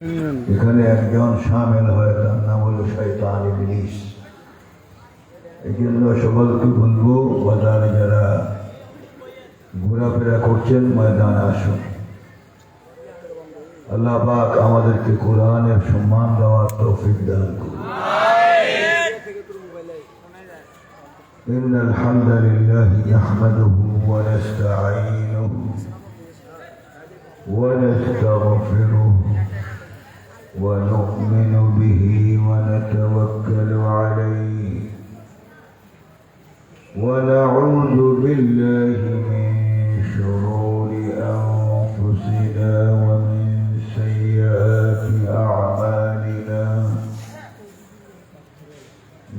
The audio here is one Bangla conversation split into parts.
এখানে একজন শামিল হয়, তার নাম হলো শয়তান ইবলিস। এই জন্য সকলকে বলবো, বাজারে যারা ঘোরাফেরা করছেন ময়দানে আসুন। আল্লাহ পাক আমাদেরকে কোরআনের সম্মান দেওয়ার তৌফিক দান করুন। إن الحمد لله نحمده ونستعينه ونستغفره ونؤمن به ونتوكل عليه ونعوذ بالله من شرور أنفسنا ومن سيئات أعمالنا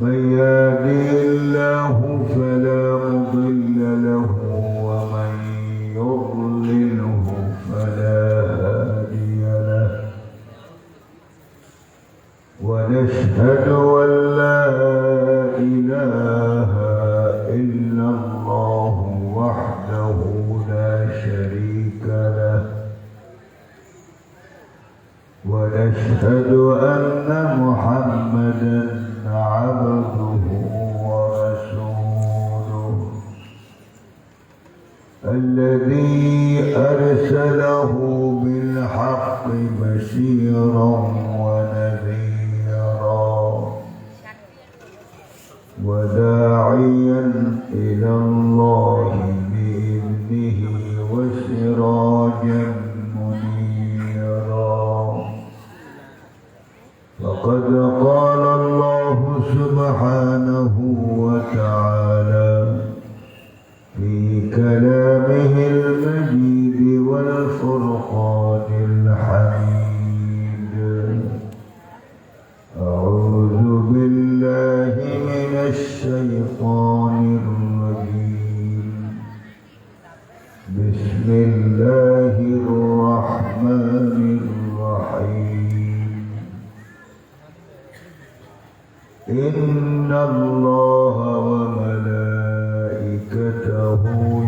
من يهده الله فلا مضل له ومن يضلله فلا هادي له ونشهد أن لا إله إلا الله وحده لا شريك له ونشهد أن محمدا عبده ورسوله الذي أرسله بالحق بشيرا ونذيرا وداعيا إلى الله بإذنه وسراجا منيرا فقد قال الله سبحانه وتعالى في كلامه المجيد والفرقان الحميد أعوذ بالله من الشيطان الرجيم بسم الله الرحمن الرحيم إن الله وملائكته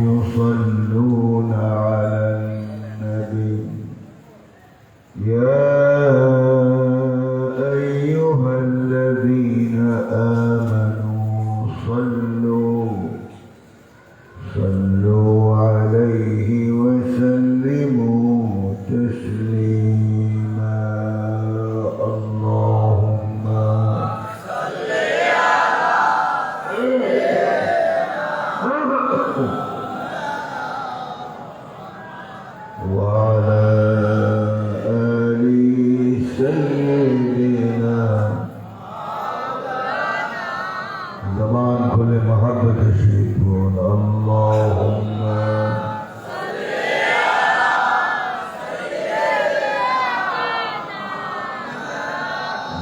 يصلون على النبي يا أيها الذين آمنوا صلوا عليه وسلموا تسليما اللهم وعلى آل سيدنا زمان كل محبة الشيطان اللهم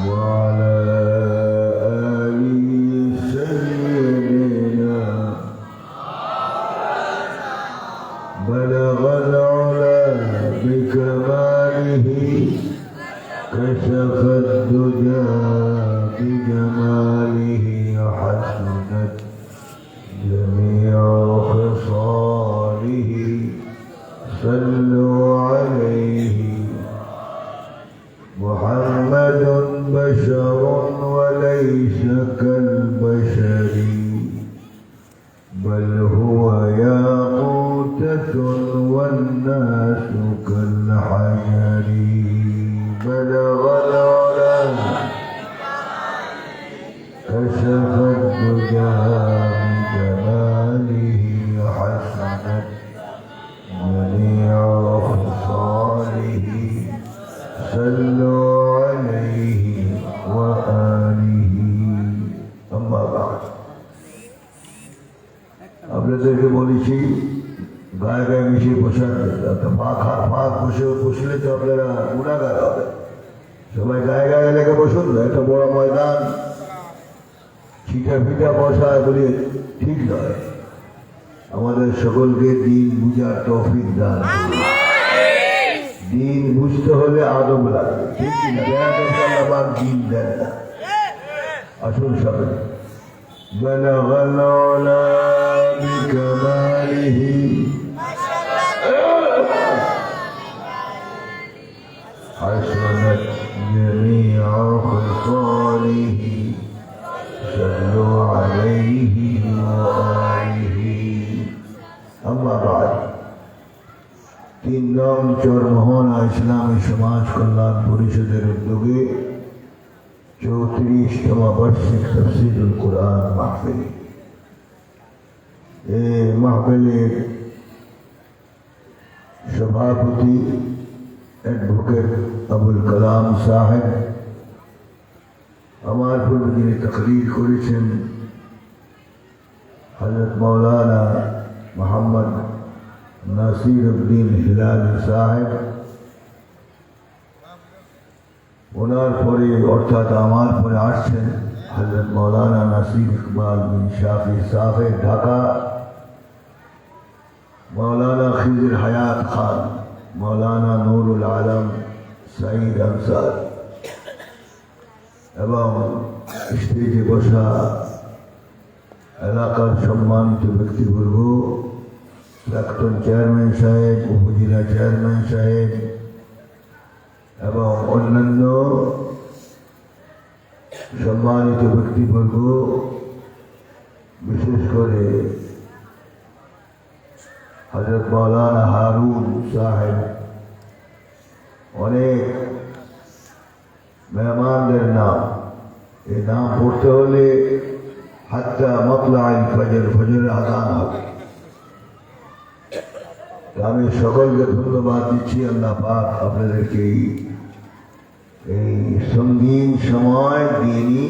وعلى آل سيدنا بلغ العلا بكماله كشف الدجى بجماله حسنت جميع خصاله صلوا عليه محمد بشر وليس كالبشر بل هو ياقوتة والناس كالحجر بلغ العلا كشف الدجى بجماله حسنت جميع خصاله صلوا عليه وآله أما بعد আপনাদেরকে বলেছি গায়ে গায়ে মিশিয়ে বসার ফাঁক বসলে তো আপনারা গুণাগার হবে। সবাই গায়ে গায়ে লেগে বসুন না, একটা বড় ময়দান ছিটা ফিটা বসা এগুলি ঠিক নয়। আমাদের সকলকে দিন বুঝার তৌফিক দান। দিন বুঝতে হলে আদব লাগবে, ঠিক না? আবার দিন দেন না। আসুন সবাই بلغ العلا بكماله حسنت جميع خصاله صلوا عليه وآله أما بعد তিন নং চরমোহনা ইসলামী সমাজ কল্যাণ পরিষদের উদ্যোগে 34তম বার্ষিক তাফসীরুল কুরআন মাহফিল। এই মাহফিলের সভাপতি অ্যাডভোকেট আবুল কালাম সাহেব, আমার পূর্বে যিনি তাকরীর করেছেন হযরত মাওলানা মোহাম্মদ নাসির উদ্দিন হিলালি সাহেব, ওনার পরে অর্থাৎ আমার পরে আসছেন হযরত মাওলানা নাসির ইকবাল বিন শাফি সাহেব ঢাকা, মাওলানা খিজির হায়াত খান, মাওলানা নুরুল আলম সাঈদ আনসার এবং স্টেজে বসা এলাকার সম্মানিত ব্যক্তিবর্গ, প্রাক্তন চেয়ারম্যান সাহেব, উপজেলা চেয়ারম্যান সাহেব এবং অন্যান্য সম্মানিত ব্যক্তিবর্গ, বিশেষ করে হযরত মাওলানা হারুন সাহেব, অনেক মেহমানদের নাম, এই নাম পড়তে হলে হাত্তা মাতলাইল ফজর, ফজরের আযান হবে। আমি সকলকে ধন্যবাদ দিচ্ছি। আল্লাহ পাক আপনাদেরকে এই সঙ্গীন সময় দিনই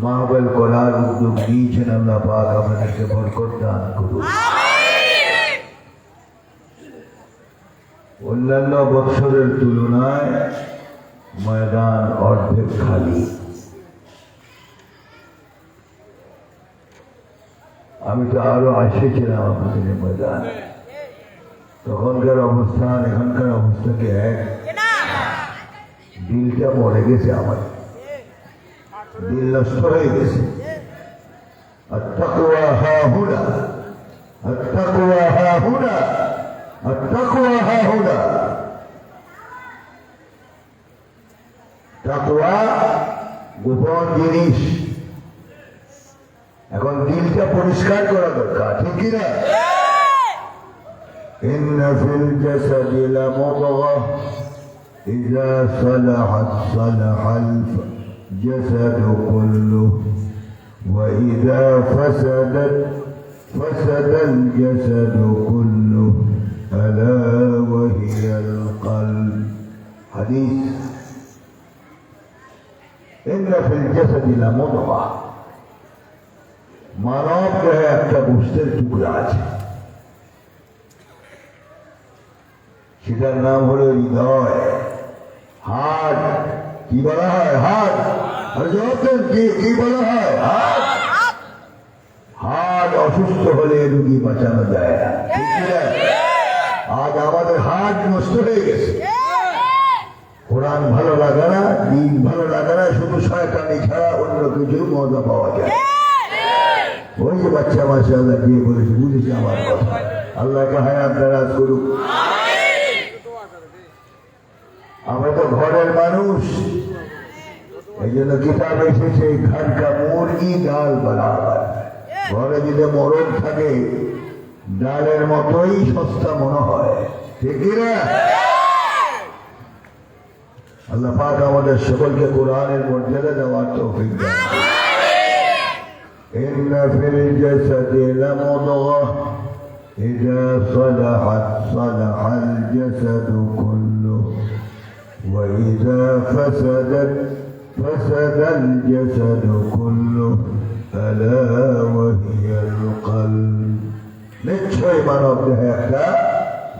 মাহফিল করার উদ্যোগ নিয়েছেন। আল্লাহ পাক আপনাদেরকে বরকত দান করুন। অন্যান্য বছরের তুলনায় ময়দান অর্ধেক খালি। আমি তো আরো আসেছিলাম আপনাদের ময়দান, তখনকার অবস্থান এখনকার অবস্থাকে এক। দিলটা মরে গেছে, আমার দিল নষ্ট হয়ে গেছে। আত্তাকওয়া হাহুনা, আত্তাকওয়া হাহুনা, আত্তাকওয়া হাহুনা। তাকওয়া গোপন জিনিস, এখন দিলটা পরিষ্কার করা দরকার, ঠিক কিনা? إن في الجسد لمضغة إذا صلحت صلح الجسد كله وإذا فسدت فسد الجسد كله ألا وهي القلب. حديث إن في الجسد لمضغة, মানব দেহে একটা গোশতের টুকরা আছে, সেটার নাম হলো হৃদয়, হার্ট। কি বলা হয়? হার্ট। আর জবাব দেন, কি বলা হয়? হার্ট। হার্ট অসুস্থ হলে রোগী বাঁচানো যায় না, ঠিক কিনা? আজ আমাদের হার্ট নষ্ট হয়ে গেছে। কোরআন ভালো লাগে না, দিন ভালো লাগে না, শুধু শয়তানি ছাড়া অন্য কিছু মজা পাওয়া যায়। ওই যে বাচ্চা মাশাআল্লাহ দিয়ে বলেছে, বুঝেছি আমার কথা। আল্লাহকে হায়াত দারাজ করুক। আমরা তো ঘরের মানুষ, এই জন্য কিতাব এসেছে ঘর কা মুরগি ডাল বরাবর। ঘরে যদি মরণ থাকে ডালের মতোই সস্তা মনে হয়, ঠিক কিনা? আল্লাহ পাক আমাদের সকলকে কোরআনের মর্যাদা দেওয়ার তৌফিক দান। إن في الجسد لمضغة إذا صلحت صلح الجسد كله وإذا فسدت فسد الجسد كله ألا وهي القلب. নিশ্চয় মানব দেহে একটা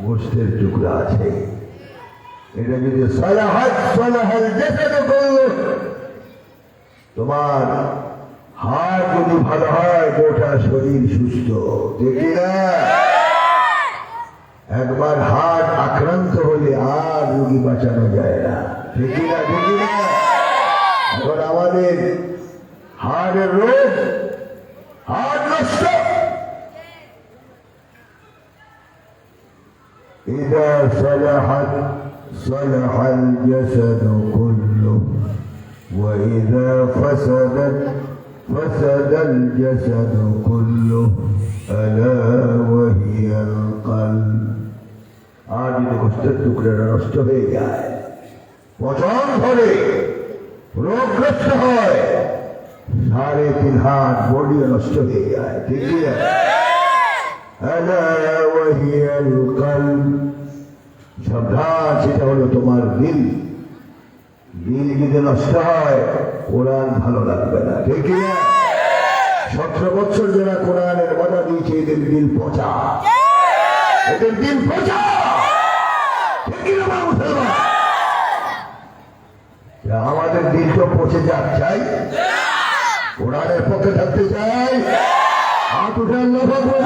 গোশতের টুকরা আছে, এটা যদি সালাহাত সালাহাল জাসাদ কুল্লু, তোমার হার্ট যদি ভালো হয় গোটা শরীর সুস্থ, দেখি না? একবার হার্ট আক্রান্ত হলে আর রোগী বাঁচানো যায় না, দেখি না? দেখি না? এখন আমাদের হার্টের রোগ, হার্ট নষ্ট। إذا صلحت صلح الجسد كله وإذا فسدت فسد الجسد كله ألا وهي القلب আর যদি গোষ্ঠের টুকরেরা নষ্ট হয়ে যায় পচন ধরে রোগগ্রস্ত হয় 3.5 হাত বডিও নষ্ট হয়ে যায় ঠিক না ألا وهي القلب সাবধান সেটা হলো তোমার দিল দিল যদি নষ্ট হয় কোরআন ভালো লাগবে না ঠিক না 17 বছর যারা কোরআনের বাধা দিয়েছে এদের দিল পচা এদের দিল পচা ঠিক না মুসলমান আমাদের দিল তো পচে যাক চাই কোরআনের পক্ষে থাকতে চাই হাত উঠে আল্লাহু আকবার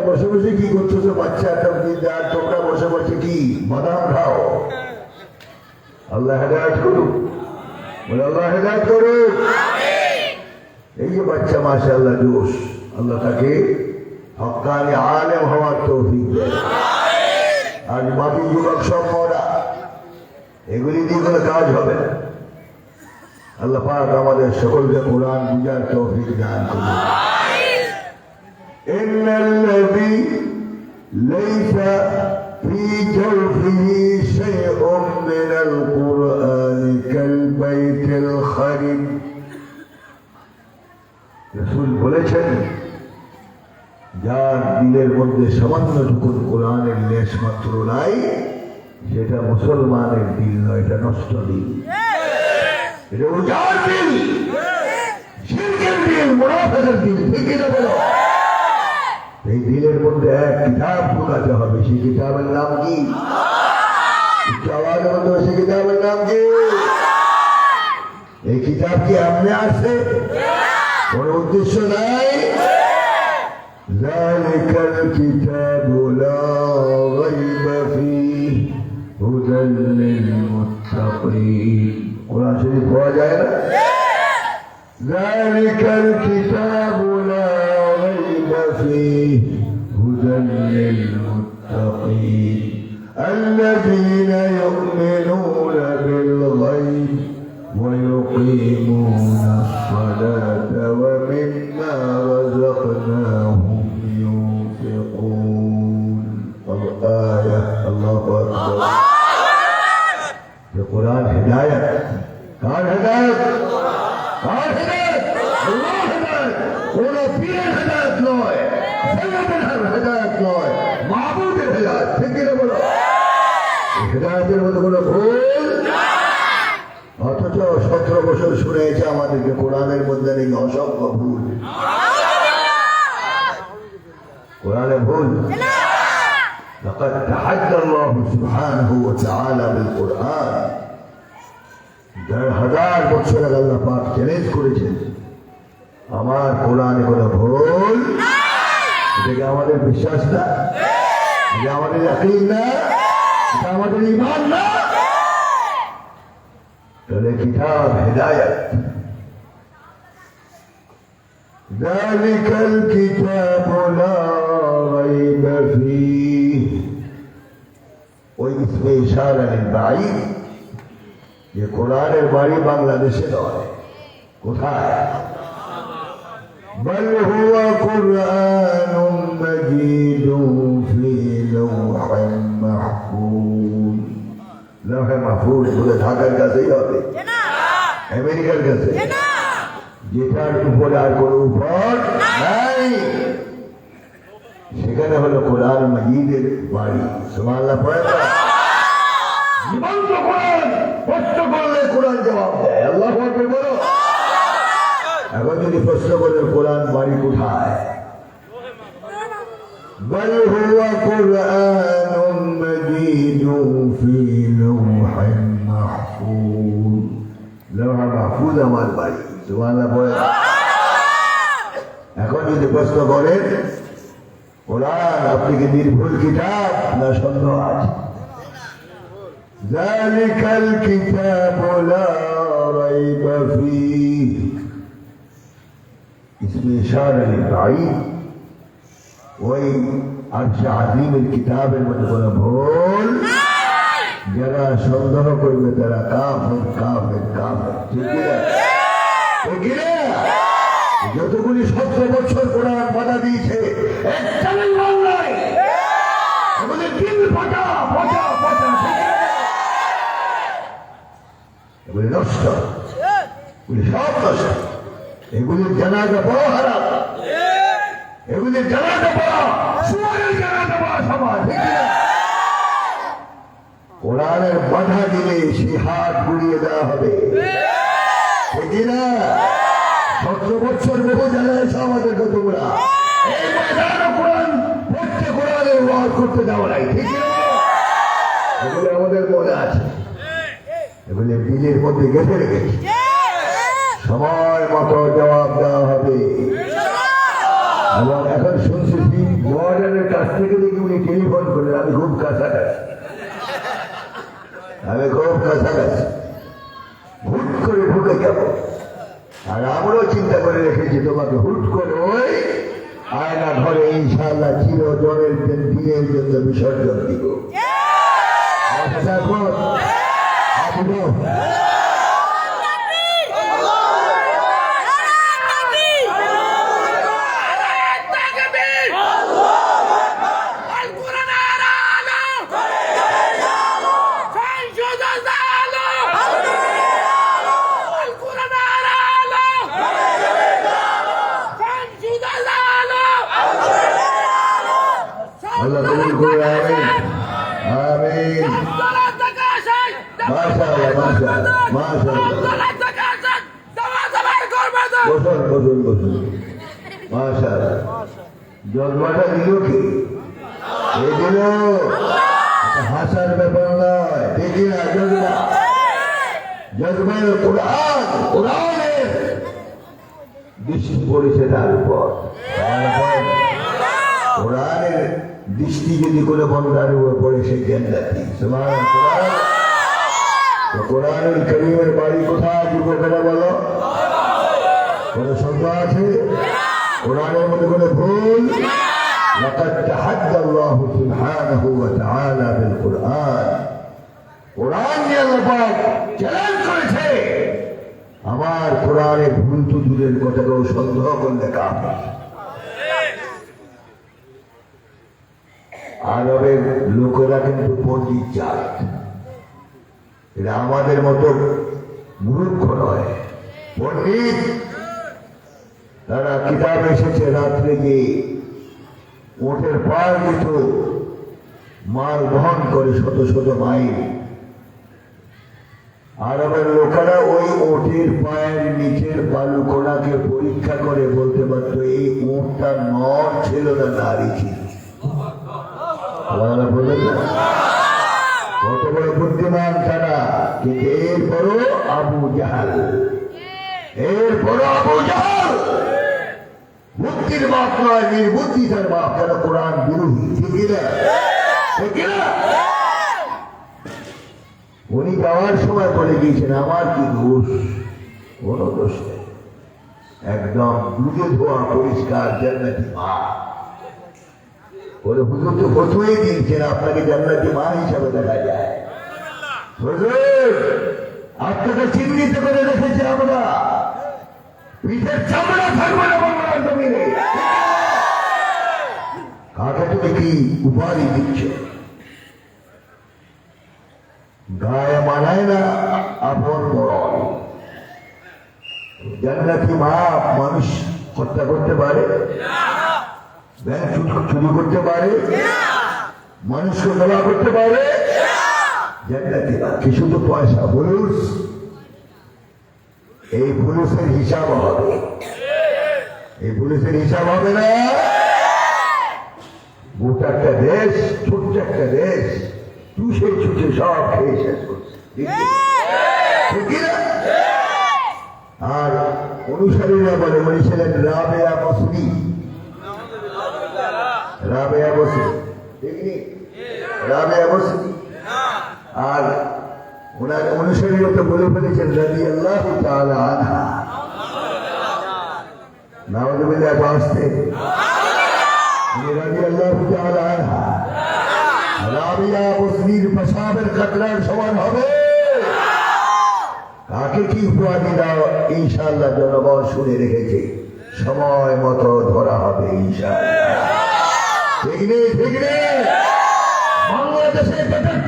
বসে বসে কি করছো বাচ্চা তোমরা বসে বসে কি বাদাম খাও আল্লাহ হেদায়েত করুক বলে আল্লাহ হেদায়েত করুক এই যে বাচ্চা মাশাআল্লাহ জোশ আল্লাহ তাকে হক্কানি আলেম হওয়ার তৌফিক দেয় আজ বাকি যুবক সব মরা এগুলি দিয়ে কোনো কাজ হবে না আল্লাহ পাক আমাদের সকলকে কোরআন বুঝার তৌফিক দান করুন إن الذي ليس في جوفه شيء من القرآن كالبيت الخرب رسول বলেছেন যার দিলের মধ্যে সামান্যটুকু কোরআনের লেশ মাত্র নাই সেটা মুসলমানের দিল নয় এটা নষ্ট দিল এটা উজাড় দিল শিরকের দিল মুনাফিকের দিল ঠিক না বলো এই দিলের মধ্যে এক কিতাব ঢুকাতে হবে সেই কিতাবের নাম কি আওয়াজের মধ্যে সেই কিতাবের নাম কি এই কিতাব কি আপনি আসছে কোন উদ্দেশ্য নাই ذلك الكتاب لا ريب فيه هدى للمتقين কোরআন শরীফ পড়া যায় না ذلك الكتاب لا ريب فيه هدى للمتقين الذين يؤمنون بالغيب ويقيمون الصلاة ومما رزقناهم ينفقون الآية الله أكبر القرآن هداية قال هداية قال هداية الله هداية ولا فيه هداية نوعي سيد هداية نوعي معبود الهداية تكينا بلا هداية المدى ভুল অথচ 17 বছর শুনেছে আমাদেরকে কোরআনের মধ্যে নেই অসংখ্য ভুল কোরআনে ভুল لقد تحدى الله سبحانه وتعالى بالقرآن 1000 বছর আগে আল্লাহ পাক চ্যালেঞ্জ করেছেন আমার কোরআনে কোনো ভুল এটা কি আমাদের বিশ্বাস না এটা আমাদের ইয়াকিন না এটা আমাদের ঈমান না তাহলে কিতাব হিদায়াত ذلك الكتاب لا ريب فيه ওই ইসমে ইশারা লিলবাঈদ যে কোরআনের বাড়ি বাংলাদেশে নয় কোথায় بل هو قرآن مجيد في لوح محفوظ লৌহে মাহফুজ বলে ঢাকার কাছেই হবে আমেরিকার কাছে যেটার উপরে আর কোনো উপর নাই সেখানে হলো কোরআন মাজিদের বাড়ি সুবহানাল্লাহ পড়ে না জীবন্ত কোরআন প্রশ্ন করলে কোরআন জবাব দেয় আল্লাহু আকবার বলো এখন যদি প্রশ্ন করেন কোরআন বাড়ি কোথায় بل هو قرآن مجيد في لوح محفوظ لوح محفوظ আমার বাড়ি সুবহানাল্লাহ বলে এখন যদি প্রশ্ন করেন কোরআন আপনি কি নির্ভুল কিতাব না সন্দেহ আছে যালিকাল কিতাবু লা রাইবা ফীহ इसमें इशारा लिबाईद वही अर्श आज़ीमेर किताबेर मध्य कोनो भूल যারা সন্দেহ করবে তারা কাফের কাফের কাফের ঠিক না যতগুলি 70 বছর কোরআন বাধা দিয়েছে একটা নাই আমাদের দিল ফাটা ফাটা ফাটা এগুলি নষ্ট এগুলি সব নষ্ট এগুলির জানাজা বড় হারাম এগুলির জানাজা বড় সুয়ারের জানাজা বড় সমাজ ঠিক না কোরআনের বাধা দিলে সে হাত গুড়িয়ে দেওয়া হবে ঠিক না 70 বছর বহু জানায় আমাদের কতগুলা এই ময়দানে কোরআন পড়তে কোরআনের ওয়াজ করতে দেওয়া নাই ঠিক না এগুলো আমাদের মনে আছে এগুলো দিলের মধ্যে গেঁথে রেখেছি সময় মতো জবাব দেওয়া হবে এবং এখন শুনছি মডার্নের কাছ থেকে দেখি উনি টেলিফোন করলেন আমি খুব কাছাকাছি হুট করে ঢুকে যাব আর আমরাও চিন্তা করে রেখেছি তোমাকে হুট করে ওই আয়না ঘরে ইনশাআল্লাহ চিরজনের দিনের জন্য বিসর্জন দিব আল্লাহ কবুল করে আমিন আমিন মাশাআল্লাহ মাশাআল্লাহ মাশাআল্লাহ বসুন বসুন বসুন মাশাআল্লাহ জজবাটা দিল কি এই দিল হাসার ব্যাপার নয় দেখি না জজবা জজবার কোরআন কোরআনের দৃষ্টি পড়েছে তার উপর কোরআনের দৃষ্টি যদি কোনো বন্ধার উপর পড়ে সে জান্নাতি সুবহানাল্লাহ কোরআনুল কারীমের বাড়ি কোথায় যুবকেরা বলো কোনো সন্দেহ আছে কোরআনের মধ্যে কোনো ভুল লাকাদ তাহাদ্দাল্লাহু সুবহানাহু ওয়া তাআলা বিল কোরআন কোরআন নিয়ে আল্লাহ পাক চ্যালেঞ্জ করেছে আমার কোরআনে ভুল তো দূরের কথা কেউ সন্দেহ করলে কাফের আরবের লোকেরা কিন্তু পণ্ডিত জাত এরা আমাদের মতো মূর্খ নয় পণ্ডিত তারা কিতাব এসেছে রাত্রে গিয়ে ওটের পার কিছু মাল বহন করে শত শত মাইল আরবের লোকেরা ওই ওটের পায়ের নিচের বালুকোনাকে পরীক্ষা করে বলতে পারত এই ওটটা নর ছিল না নারী ছিল কত বড় বুদ্ধিমান তারা কিন্তু এরপরও আবু জাহাল বুদ্ধির বাপ নয় নির্বুদ্ধি তার বাপ তারা কোরআন বিরোধী ঠিক না উনি যাওয়ার সময় বলে গিয়েছেন আমার কি দোষ কোনো দোষ নেই একদম দুধে ধোয়া পরিষ্কার জান্নাতি মা বলে হুজুর তো ফতুয়াই দিয়েছেন আপনাকে জান্নাতি মা হিসাবে দেখা যায় হুজুর আপনাকে চিহ্নিত করে রেখেছি আমরা পিঠের চামড়া থাকবে না বাংলার জমিনে কাকে তুমি কি উপাধি দিচ্ছ গায়ে মানায় না আপন মরণ জান্নাতি মা মানুষ হত্যা করতে পারে ব্যাংক চুরি করতে পারে মানুষকে ধরা করতে পারে জান্নাতি মা কি শুধু পয়সা ফুলুস এই ফুলুসের হিসাব হবে এই ফুলুসের হিসাব হবে না গোটা একটা দেশ ছোট্ট একটা দেশ চুষে চুষে সব খেয়ে শেষ করছে আর অনুসারীরা বলে উনি ছিলেন রাবেয়া বসরি রাবেয়া বসরি আর ওনার অনুসারীরা তো বলে ফেলেছেন রাদিয়াল্লাহু তাআলা আনহা। নাউযুবিল্লাহ আসতে রাদিয়াল্লাহু তাআলা আনহা রাবিয়া বসরির পেশাবের কাতরার সমান হবে। কাকে কি উপাধি দাও ইনশাআল্লাহ জনগণ শুনে রেখেছে, সময় মতো ধরা হবে ইনশাআল্লাহ। ঠিক নেই, ঠিক নেই? বাংলাদেশের বেতার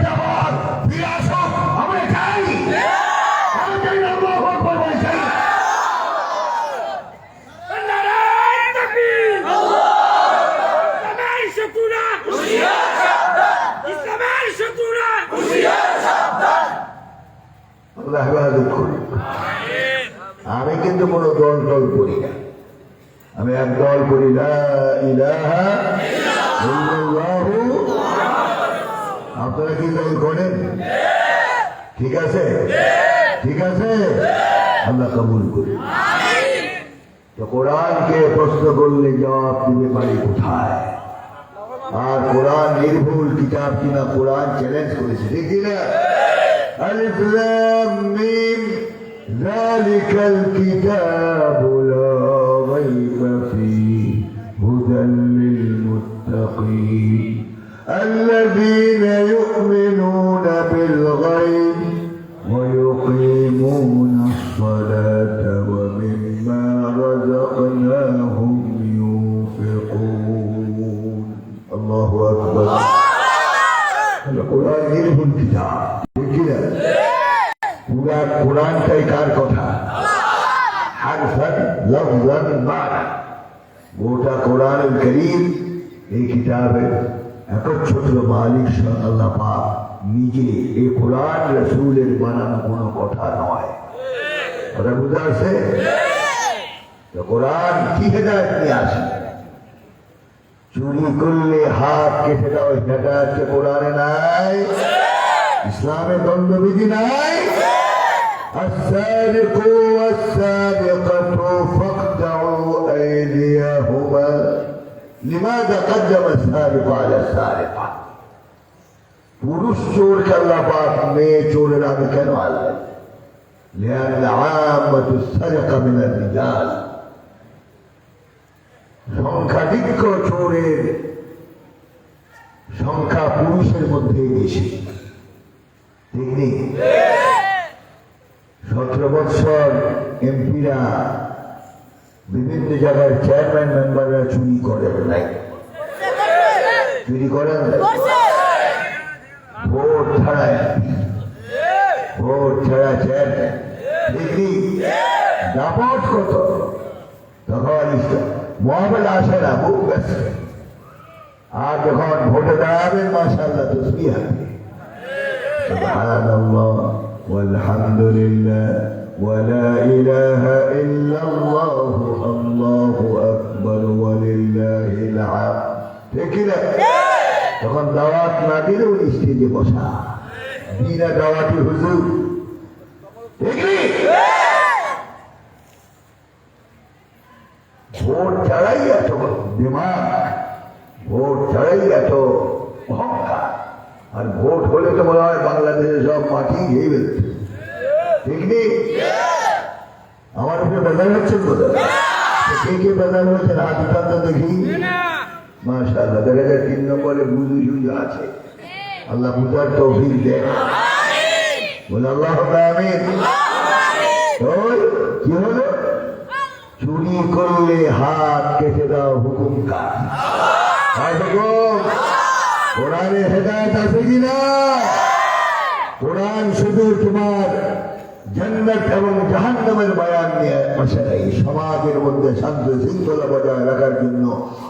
ফিরে আসো, আমরা চাই। আমরা চাই না, আল্লাহু আকবার বলে চাই। নারায়ে তাকবীর, ইসলামের শত্রুরা হুঁশিয়ার সাবধান, ইসলামের শত্রুরা হুঁশিয়ার সাবধান। আল্লাহ হেফাজত করুন। আমি কিন্তু কোনো দল টল করি না, আমি এক দল করি লা ইলাহা ইল্লাল্লাহু। আপনারা কি দল করেন? ঠিক আছে, ঠিক আছে, আল্লাহ কবুল করি। তো কোরআনকে প্রশ্ন করলে জবাব দিতে পারি কোথায়? আর কোরআন নির্ভুল কিতাব কিনা কোরআন চ্যালেঞ্জ করেছে, ঠিক কিনা? আলিফ লাম মিম যালিকাল কিতাবু লা রাইবা ফীহি হুদাল লিল মুত্তাকিন আল্লাযীনা ইউমিনুনা বিল গায়ব ওয়া ইউকিমুনাস সালাতা ওয়া মিম্মা রাযাকনাহুম ইউনফিকুন। আল্লাহু আকবার। কোরআন নির্ভুল কিতাব, ঠিক কিনা? পুরা কোরআনটাই কার কথা? হারফান লফজান মানা। গোটা কোরআনুল কারীম এই কিতাবের একচ্ছত্র মালিক স্বয়ং আল্লাহ পাক নিজে। এই কোরআন রাসূলের বানানো কোনো কথা নয়। কথা বুঝা আছে? তো কোরআন কি হেদায়েত নিয়ে আসে? চুরি করলে হাত কেটে দাও, সেটা হচ্ছে কোরআনে নাই, ইসলামের দণ্ডবিধি নাই। السارق والسارقة فاقطعوا أيديهما لماذا قدم السارق على السارقة؟ পুরুষ চোরকে আল্লাহ পাক মেয়ে চোরের আগে কেন আনলেন? لأن العامة السرقة من الرجال। সংখ্যাধিক্য চোরের সংখ্যা পুরুষের মধ্যে বেশি, ঠিক নেই? 17 বছর এমপিরা বিভিন্ন জায়গায় চেয়ারম্যান মেম্বাররা চুরি করেন নাই, চুরি করেন ভোট ছাড়া এমপি, ভোট ছাড়া চেয়ারম্যান, ঠিক নেই? দাপট কত তখন মহাবেলা আসে না, বুক ব্যস্ত। আর যখন ভোটে দাঁড়াবেন মাশাআল্লাহ তসবিহ হাতে, সুবহানাল্লাহ ওয়ালহামদুলিল্লাহ ওয়া লা ইলাহা ইল্লাল্লাহ আল্লাহু আকবার ওয়া লিল্লাহিল হামদ, ঠিক না? তখন দাওয়াত না দিলেও স্টেজে বসা, বিনা দাওয়াতি হুজুর, ঠিক নেই? ভোট ছাড়াই এত দিমাগ, ভোট ছাড়াই এত অহংকার। আর ভোট হলে তো বলা হয় বাংলাদেশের সব মাটি খেয়ে ফেলছে, ঠিক নেই? আমার উপরে বেজার হচ্ছেন বোধহয়। কে কে বেজার হচ্ছেন হাত উঠান তো দেখি। মাশাআল্লাহ, দেখা যায় 3 নম্বরে বুঝু সুঝু আছে। আল্লাহ বুঝার তৌফিক দেন, বলে আল্লাহ আমিন। কি হলো? চুরি করলে হাত কেটে দাও, হুকুম কার? হুকুম। কোরআনে হেদায়েত আছে কিনা? কোরআন শুধু তোমার জান্নাত এবং জাহান্নামের বয়ান নিয়ে আসে নাই, সমাজের মধ্যে শান্তি শৃঙ্খলা বজায় রাখার জন্য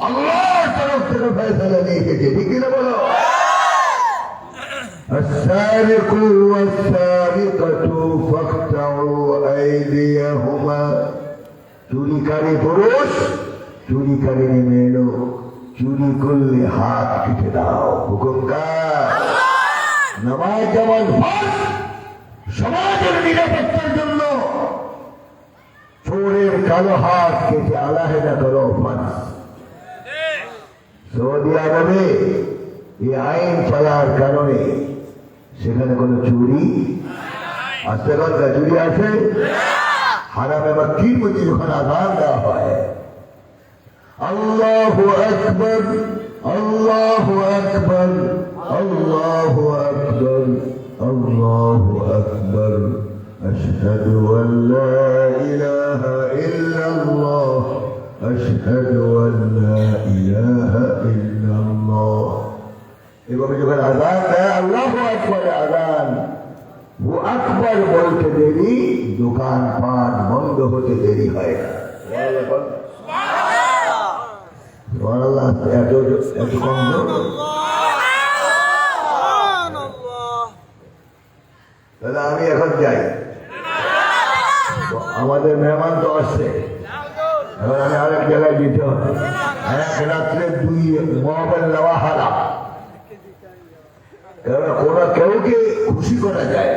আল্লাহর তরফ থেকে ফয়সালা নিয়ে এসেছে, ঠিক কিনা বলো? السارق والسارقة فاقطعوا أيديهما। চুরিকারী পুরুষ, চুরিকারী মেয়ে লোক, চুরি করলে হাত কেটে দাও, হুকুম কার? নামাজ যেমন ফরজ, সমাজের নিরাপত্তার জন্য চোরের কালো হাত কেটে আলাদা করো ফরজ। সৌদি আরবে এই আইন চলার কারণে সেখানে কোনো চুরি আজকালকার চুরি আছে হারামে মক্কির মধ্যে যখন আযান দেওয়া হয় আল্লাহু আকবার আল্লাহু আকবার আল্লাহু আকবার আল্লাহু আকবার আশহাদু আল লা ইলাহা ইল্লাল্লাহ আশহাদু আল লা ইলাহা ইল্লাল্লাহ এভাবে যখন আযান দেয় আল্লাহু আকবার আযান ও আকবার বলতে দেরি দোকানপাট বন্ধ হতে দেরি হয় না সুবহানাল্লাহ এত কম তাহলে আমি এখন যাই আমাদের মেহমান তো আসছে এখন আমি আরেক জায়গায় যেতে হবে এক রাত্রে 2 মোবাইল নেওয়া হারাম কেননা কেউকে খুশি করা যায়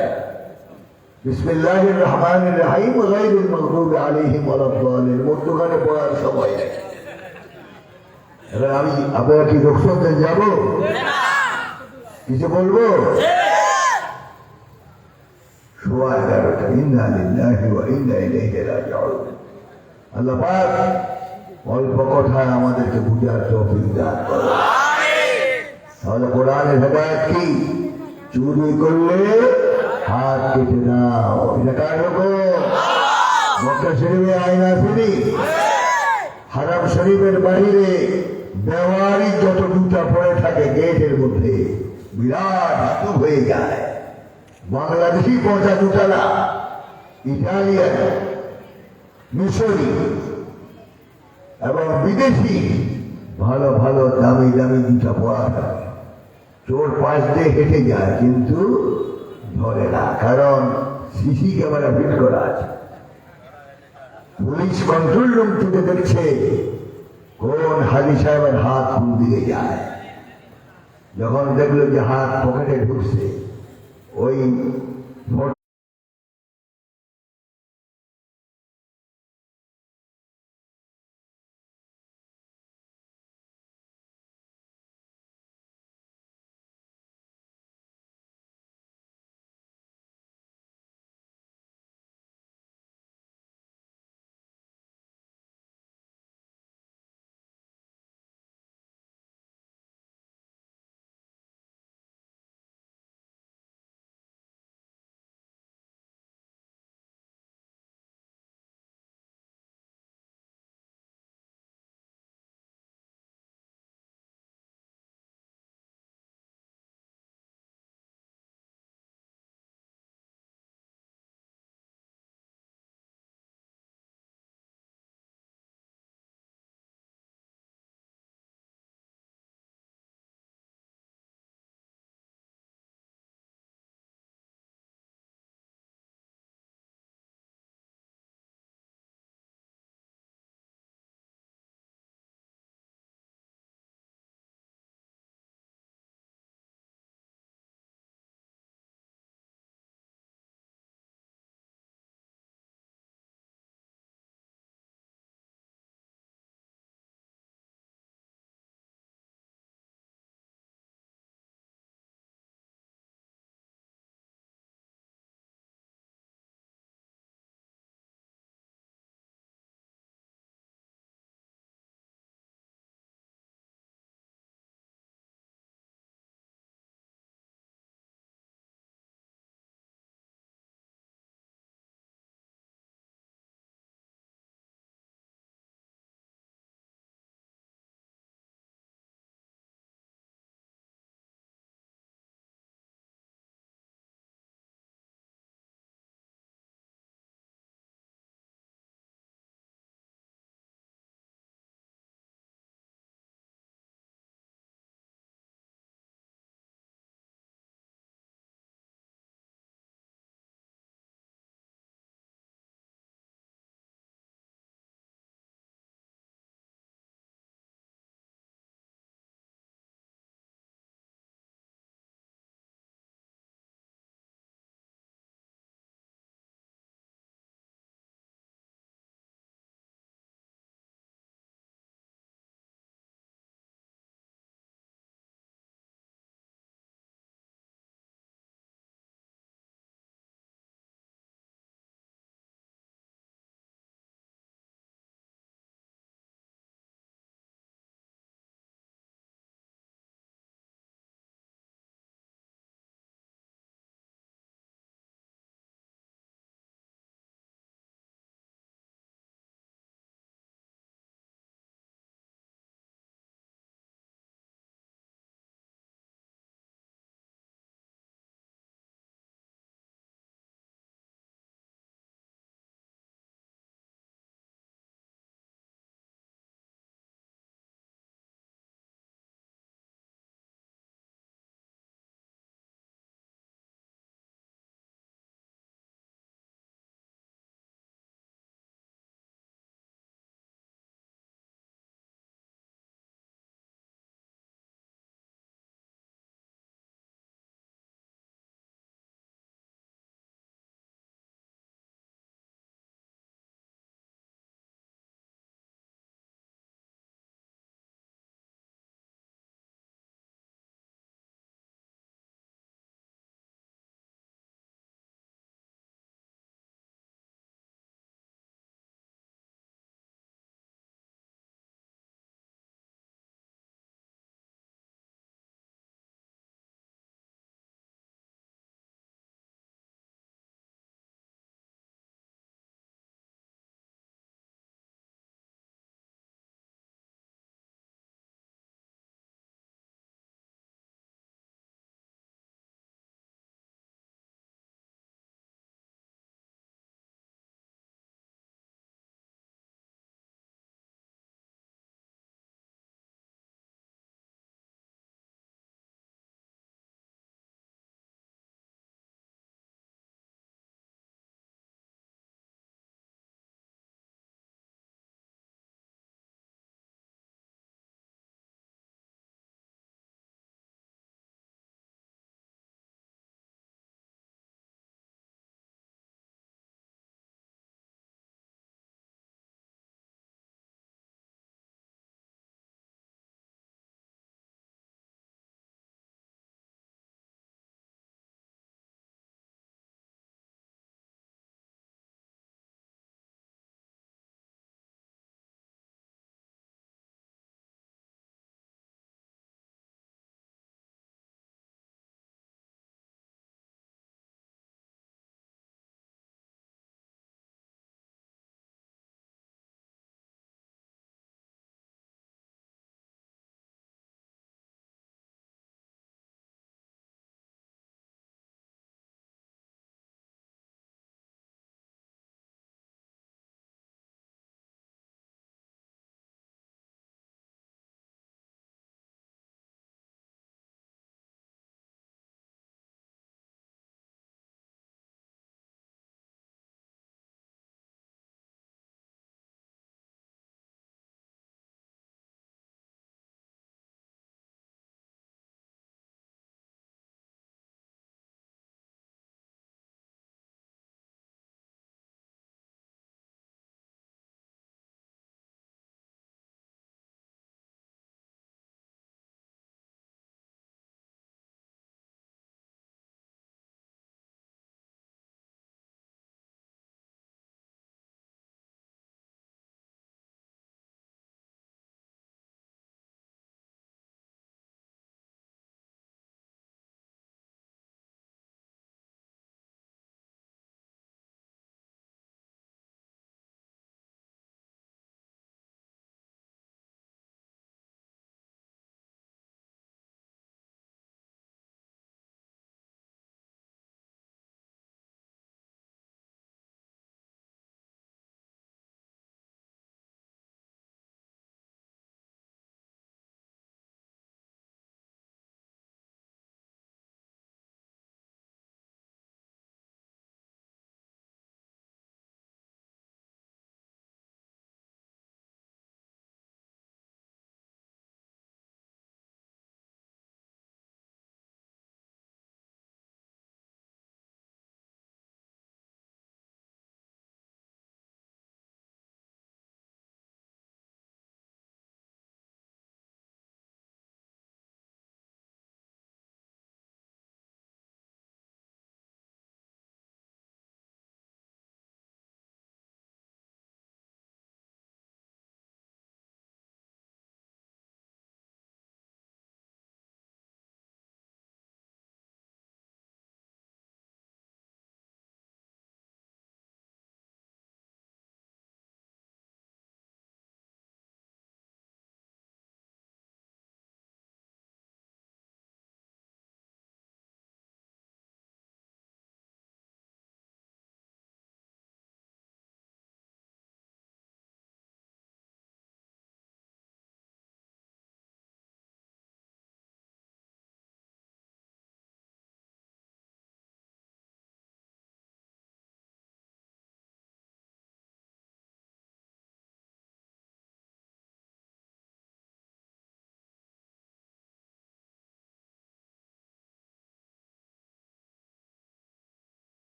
বিসমিল্লাহির রহমানির রহিম গায়রুল মাগদুবি আলাইহিম ওয়ালাদ-দাল্লিন মধ্যখানে পড়ার সময় নেই এখন আমি আপনারা কি রোকসাতে যাব কিছু বলবো সোয়া 11টা ইন্না লিল্লাহি ওয়া ইন্না ইলাইহি রাজিউন আল্লাহ পাক অল্প কথায় আমাদেরকে বুঝার তৌফিক দান করুন তাহলে কোরআনের হেদায়েত কি চুরি করলে হাত কেটে দাও এটা কার হুকুম মক্কা শরীফে আইন আসেনি হারাম শরীফের বাইরে দেওয়ারি যত জুতা পড়ে থাকে গেটের মধ্যে বিরাট স্তূপ হয়ে যায় বাংলাদেশি পচা জুতা না ইটালিয়ান মিশরি এবং বিদেশি ভালো ভালো দামি দামি জুতা পরা থাকে চোর পাশ দিয়ে হেঁটে যায় কিন্তু ধরে না কারণ সিসি ক্যামেরা ফিট করা আছে পুলিশ কন্ট্রোল রুম থেকে দেখছে কোন হাজি সাহেবের হাত কোন দিকে যায় যখন দেখলো যে হাত পকেটে ঢুকছে ওই